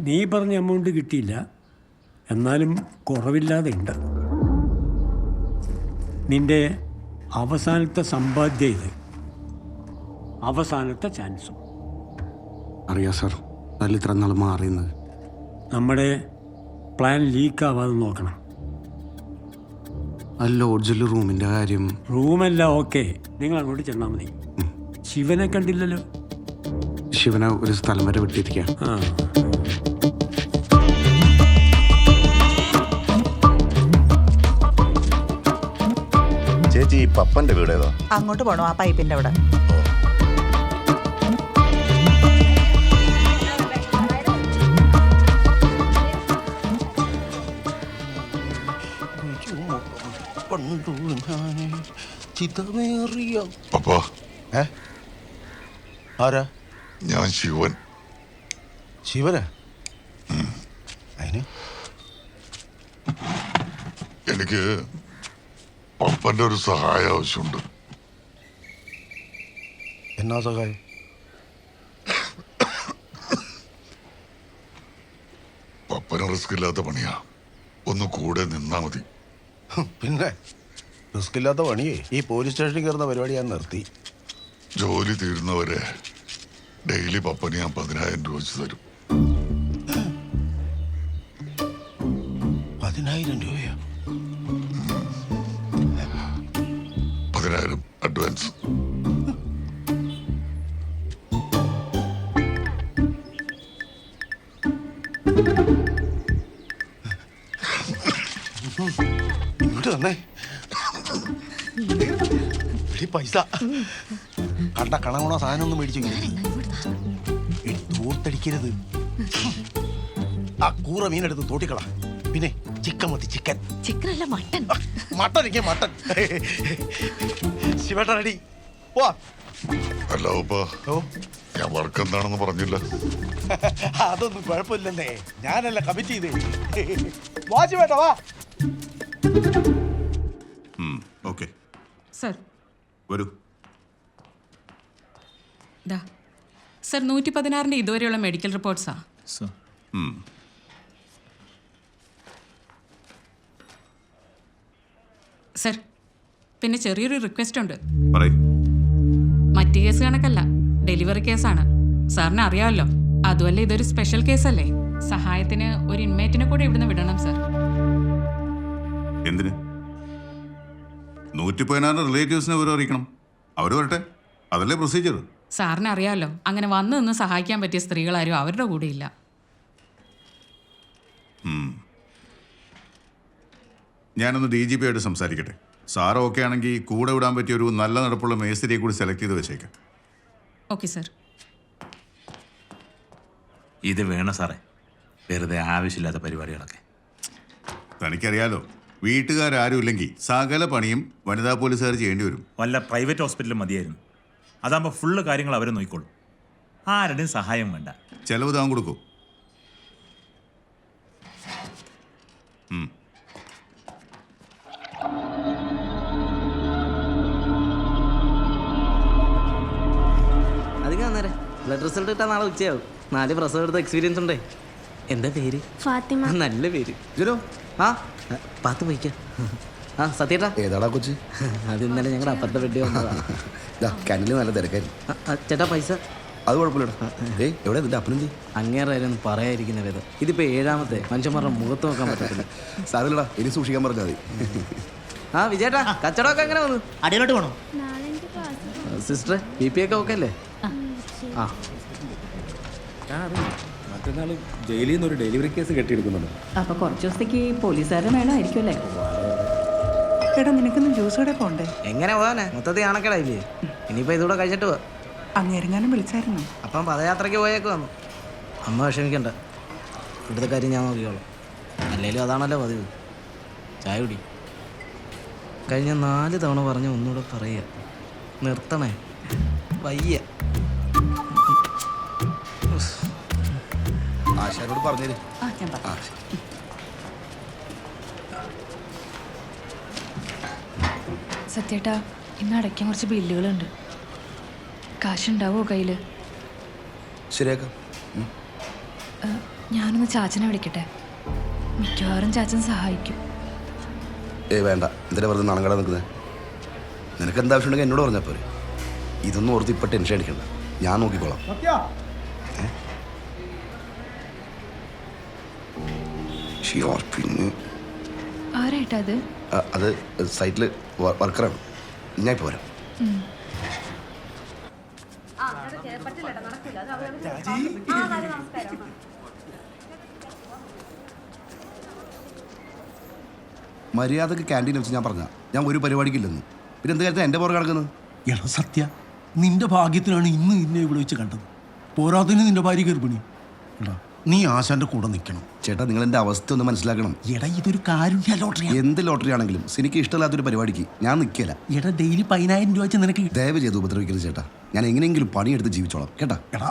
നീ പറഞ്ഞ എമൗണ്ട് കിട്ടിയില്ല, എന്നാലും കുറവില്ലാതെ ഉണ്ട്. നിന്റെ അവസാനത്തെ സമ്പാദ്യം ഇത്, അവസാനത്തെ ചാൻസും. അറിയാം സാർ, നല്ല ഇത്ര നാൾ മാറിയുന്നത്. നമ്മുടെ പ്ലാൻ ലീക്കാവാതെ നോക്കണം. ആ ലോഡ്ജിൽ റൂമിൻ്റെ കാര്യം. റൂമല്ല, ഓക്കെ, നിങ്ങൾ അങ്ങോട്ട് ചെന്നാൽ മതി. ശിവനെ കണ്ടില്ലല്ലോ? ശിവനെ ഒരു സ്ഥലം വരെ വിട്ടിരിക്കാം. ആ, ചേച്ചി, ഈ പപ്പന്റെ വീട് ഏതാ? അങ്ങോട്ട് പോണോ? ആ പൈപ്പിന്റെ അവിടെ. പപ്പാ, ആരാ? ഞാൻ ശിവൻ. ശിവനാ? അതിന് എനിക്ക് പപ്പന്റെ ഒരു സഹായം ആവശ്യമുണ്ട്. എന്നാ സഹായം? പപ്പന് റിസ്ക് ഇല്ലാത്ത പണിയാ, ഒന്ന് കൂടെ നിന്നാ മതി. പിന്നെ റിസ്ക് ഇല്ലാത്ത പണിയേ ഈ പോലീസ് സ്റ്റേഷനിൽ കയറുന്ന പരിപാടി ഞാൻ നിർത്തി. ജോലി തീരുന്നവരെ ഡെയിലി പപ്പന് ഞാൻ 10,000 രൂപ വെച്ച് തരും. 10,000 രൂപയോ? 10,000 അഡ്വാൻസ്. ഇങ്ങോട്ട് തന്നെ പൈസ കണ്ട കണകുണ സാധനം ഒന്നും മേടിച്ചു തൂർത്തടിക്കരുത്. ആ കൂറ മീനെടുത്ത് തോട്ടിക്കള. പിന്നെ ചിക്കൻ മതി, ചിക്കൻ. ചിക്കനല്ല, മട്ടൻ. മട്ടൻ എനിക്ക് മട്ടൻ. ശിവേട്ട റെഡി. അല്ല പപ്പാ, ഞാൻ വർക്ക് എന്താണെന്ന് പറഞ്ഞില്ല. അതൊന്നും കുഴപ്പമില്ലെന്നേ, ഞാനല്ല കമ്മിറ്റ് ചെയ്തേ. വാ ശിവേട്ട, വാ. ഓക്കെ സർ, വരൂ. സർ 116ന്റെ ഇതുവരെയുള്ള മെഡിക്കൽ റിപ്പോർട്ട്സാ. സർ, പിന്നെ ചെറിയൊരു റിക്വസ്റ്റ് ഉണ്ട്. പറയ്. മറ്റ് കേസ് കണക്കല്ല, ഡെലിവറി കേസാണ്. സാറിന് അറിയാമല്ലോ, അതുമല്ല ഇതൊരു സ്പെഷ്യൽ കേസല്ലേ. സഹായത്തിന് ഒരു ഇൻമേറ്റിനെ കൂടെ ഇവിടുന്ന് വിടണം സർ. എന്തിന്? 116 റിലേറ്റീവ്സിനെ വിവരം അറിയിക്കണം. അവർ വരട്ടെ, അതല്ലേ പ്രൊസീജിയർ. സാറിന് അറിയാമല്ലോ, അങ്ങനെ വന്നു നിന്ന് സഹായിക്കാൻ പറ്റിയ സ്ത്രീകളാരും അവരുടെ കൂടെ ഇല്ല. ഞാനൊന്ന് DGP ആയിട്ട് സംസാരിക്കട്ടെ. സാറ് ഓക്കെ ആണെങ്കിൽ കൂടെ വിടാൻ പറ്റിയ ഒരു നല്ല നടപ്പുള്ള മേസ്തിരിയെ കൂടി സെലക്ട് ചെയ്ത് വെച്ചേക്കാം. Okay sir. ഇത് വേണം സാറേ, വെറുതെ ആവശ്യമില്ലാത്ത പരിപാടികളൊക്കെ. തനിക്കറിയാലോ, വീട്ടുകാരും ഇല്ലെങ്കിൽ സകല പണിയും വനിതാ പോലീസുകാർ ചെയ്യേണ്ടി വരും. വല്ല പ്രൈവറ്റ് ഹോസ്പിറ്റലും മതിയായിരുന്നു. അതാകുമ്പോൾ ഫുള്ള് കാര്യങ്ങൾ അവരെ നോക്കിക്കോളും. ആരുടെയും സഹായം വേണ്ട. ചെലവ് താൻ കൊടുക്കൂ. അധികം അന്നേരം ബ്ലഡ് റിസൾട്ട് കിട്ടാൻ നാളെ ഉച്ചയാവും. 4 പ്രസവം എടുത്ത എക്സ്പീരിയൻസ് ഉണ്ടേ. എന്താ പേര്? ഫാത്തിമ. നല്ല പേര്. ആ പാത്ത് പോയിക്കാം. ആ സത്യേട്ടാ, ഏതാടാ കൊച്ച്? അത് ഇന്നലെ ഞങ്ങളുടെ അപ്പുറത്തെ വെട്ടി വന്നതാ. കണ്ണില് നല്ല തിരക്കായിരുന്നു. ചേട്ടാ പൈസ. അത് കുഴപ്പമില്ലടാ. എവിടെ നിന്റെ അപ്പനെന്തി? അങ്ങേറായാലും പറയാതിരിക്കുന്ന വിധം. ഇതിപ്പോ 7ാമത്തെ മനുഷ്യന്മാരുടെ മുഖത്ത് നോക്കാൻ പറ്റത്തില്ല. സാറില്ലടാ, ഇനി സൂക്ഷിക്കാൻ പറഞ്ഞാൽ മതി. ആ വിജയേട്ടാ, കച്ചവടമൊക്കെ എങ്ങനെ വന്നു? അടിയിലോട്ട് പോകണം സിസ്റ്റർ. BP ഒക്കെ ഓക്കെ അല്ലേ? ആ മറ്റന്നാൾ ജയിലിൽ നിന്ന് ഒരു ഡെലിവറി കേസ് കെട്ടിയെടുക്കുന്നുണ്ട്. അപ്പൊ കുറച്ച് ദിവസത്തേക്ക് പോലീസുകാരൻ വേണമായിരിക്കും അല്ലേ? എടാ, നിനക്കൊന്നും ജ്യൂസ് കടയിൽ പോണ്ടേ? എങ്ങനെ പോകാനെ? മൊത്തത്തിൽ കാണക്കടായില്ലേ. ഇനിയിപ്പോ ഇതുകൂടെ കഴിച്ചിട്ട് പോവാ. അങ്ങേരെങ്ങാനും വിളിച്ചായിരുന്നു? അപ്പം പദയാത്രയ്ക്ക് പോയേക്ക് വന്നു. അമ്മ വിഷമിക്കണ്ട, ഇവിടുത്തെ കാര്യം ഞാൻ നോക്കിക്കോളാം. അല്ലെങ്കിലും അതാണല്ലോ പതിവ്. ചായ കുടി. കഴിഞ്ഞ 4 തവണ പറഞ്ഞ ഒന്നുകൂടെ പറയുക, നിർത്തണേ, വയ്യ. ആശാരോട് പറഞ്ഞേര്. സത്യേട്ടാ, ഇന്ന് അടയ്ക്കാൻ കുറച്ച് ബില്ലുകളുണ്ട്. കാശുണ്ടാവോ കയ്യിൽ? ശരിയാക്കാം. ഞാനൊന്ന് ചാച്ചനെ വിളിക്കട്ടെ. മിക്കവാറും ചാച്ചൻ സഹായിക്കും. വേണ്ട, എന്തിനാ വെറുതെ നാണങ്ങാടെ നിൽക്കുന്നത്? നിനക്ക് എന്താ ആവശ്യമുണ്ടെങ്കിൽ എന്നോട് പറഞ്ഞാൽ പോരെ. ഇതൊന്നും ഓർത്ത് ഇപ്പം ടെൻഷൻ അടിക്കണ്ട, ഞാൻ നോക്കിക്കോളാം. പിന്നെ ആരായിട്ടാ അത്? അത് സൈറ്റിൽ വർക്കറാണ്. ഞാൻ ഇപ്പോൾ വരാം. മര്യാദക്ക് ക്യാൻറ്റീൻ വെച്ച് ഞാൻ പറഞ്ഞ ഞാൻ ഒരു പരിപാടിക്കില്ലെന്ന്. പിന്നെ എന്ത് കാര്യത്തിൽ എൻ്റെ പുറകെ കിടക്കുന്നത്? എടാ സത്യ, നിന്റെ ഭാഗ്യത്തിനാണ് ഇന്ന് നിന്നെ ഇവിടെ വെച്ച് കണ്ടത്. പോരാതിന് നിന്റെ ഭാര്യ ഗർഭിണി. എടാ നീ ആശാന്റെ കൂടെ നിൽക്കണം. ചേട്ടാ, നിങ്ങൾ എൻ്റെ അവസ്ഥ ഒന്ന് മനസ്സിലാക്കണം. എടാ ഇതൊരു കാരുണ്യ ലോട്ടറി. എന്ത് ലോട്ടറി ആണെങ്കിലും എനിക്ക് ഇഷ്ടമില്ലാത്തൊരു പരിപാടിക്ക് ഞാൻ നിൽക്കില്ല. എടാ ഡെയിലി 10,000 രൂപ വെച്ച് നിനക്ക് ദയവ് ചെയ്ത് ഉപദ്രവിക്കരുത് ചേട്ടാ. ഞാൻ എങ്ങനെയെങ്കിലും പണിയെടുത്ത് ജീവിച്ചോളാം കേട്ടാ. എടാ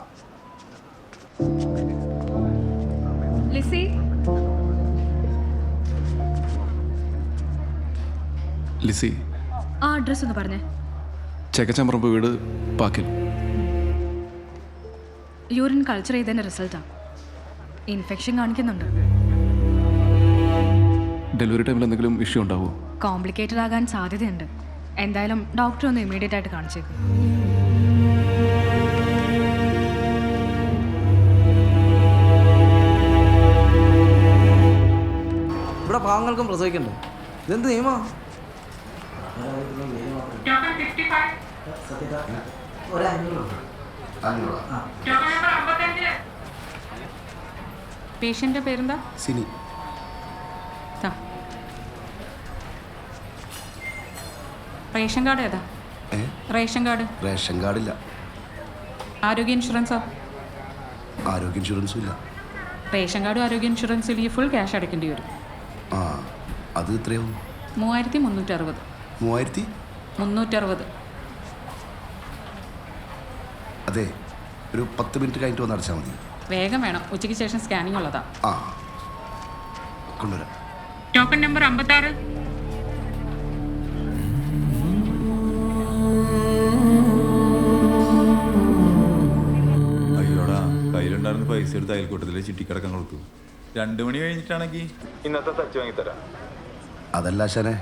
ലിസി, ലിസി, ആ അഡ്രസ് ഒന്ന് പറഞ്ഞേ. ചെക്കച്ചമ്പറമ്പ് വീട് പാക്കിൽ. യൂറിൻ കൾച്ചർ ചെയ്തതിൻ്റെ റിസൾട്ടാണ്. ഇൻഫെക്ഷൻ കാണിക്കുന്നുണ്ട്. ഡെലിവറി ടൈമിൽ എന്തെങ്കിലും ഇഷ്യൂ ഉണ്ടാവുമോ? കോംപ്ലിക്കേറ്റഡ് ആകാൻ സാധ്യതയുണ്ട്. എന്തായാലും ഡോക്ടറെ ഒന്ന് ഇമ്മീഡിയറ്റ് ആയിട്ട് കാണിച്ചേക്കും. ഇവിടെ പാവങ്ങൾക്കും പ്രസവിക്കണ്ടേ? ഇതെന്ത് നിയമ? പേഷ്യൻ്റെ പേരെന്താ? സിനി. ദാ. റേഷൻ കാർഡ് ഏതാ? Ration card. റേഷൻ കാർഡില്ല. ആരോഗ്യ ഇൻഷുറൻസോ? ആരോഗ്യ ഇൻഷുറൻസും ഇല്ല. റേഷൻ കാർഡും ആരോഗ്യ ഇൻഷുറൻസും ഇല്ലെങ്കിൽ ഫുൾ ക്യാഷ് അടയ്ക്കേണ്ടി വരും. ആ, അത് എത്രയാവും? 3360. 3360? 360. അതെ, ഒരു 10 മിനിറ്റ് കഴിഞ്ഞിട്ട് വന്ന് അടച്ചാൽ മതി. വേഗം വേണം, ഉച്ചയ്ക്ക് ശേഷം സ്കാനിങ് ഉള്ളതാ. ആ, കൊണ്ടുവരാം. Token number 56. അയ്യോടാ, കയ്യിലുണ്ടായിരുന്ന പൈസ എടുത്ത് അയൽക്കൂട്ടത്തിലെ ചിട്ടിക്കടക്കം കൊടുത്തു. 2 മണി കഴിഞ്ഞിട്ടാണെങ്കിൽ ഇന്നത്തെ തച്ച് വാങ്ങിത്തരാം. അതല്ല ആശാനെ,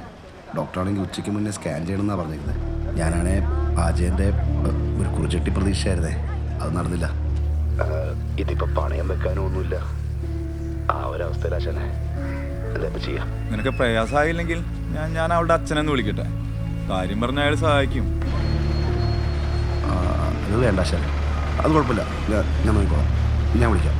ഡോക്ടറാണെങ്കിൽ ഉച്ചയ്ക്ക് മുന്നേ സ്കാൻ ചെയ്യണമെന്നാണ് പറഞ്ഞിരുന്നത്. ഞാനാണേ അജയൻ്റെ ഒരു കുറിച്ചെട്ടി പ്രതീക്ഷയായിരുന്നേ, അത് നടന്നില്ല. ഇതിപ്പോൾ പണയം വെക്കാനും ഒന്നുമില്ല. ആ ഒരവസ്ഥയിൽ ആശാനെ എന്താ ചെയ്യാം? നിനക്ക് പ്രയാസമായില്ലെങ്കിൽ ഞാൻ അവളുടെ അച്ഛനെന്ന് വിളിക്കട്ടെ. കാര്യം പറഞ്ഞ അയാൾ സഹായിക്കും. അത് വേണ്ട ആശാനെ, അത് കുഴപ്പമില്ല. ഞാൻ നോക്കിക്കോളാം. ഞാൻ വിളിക്കാം.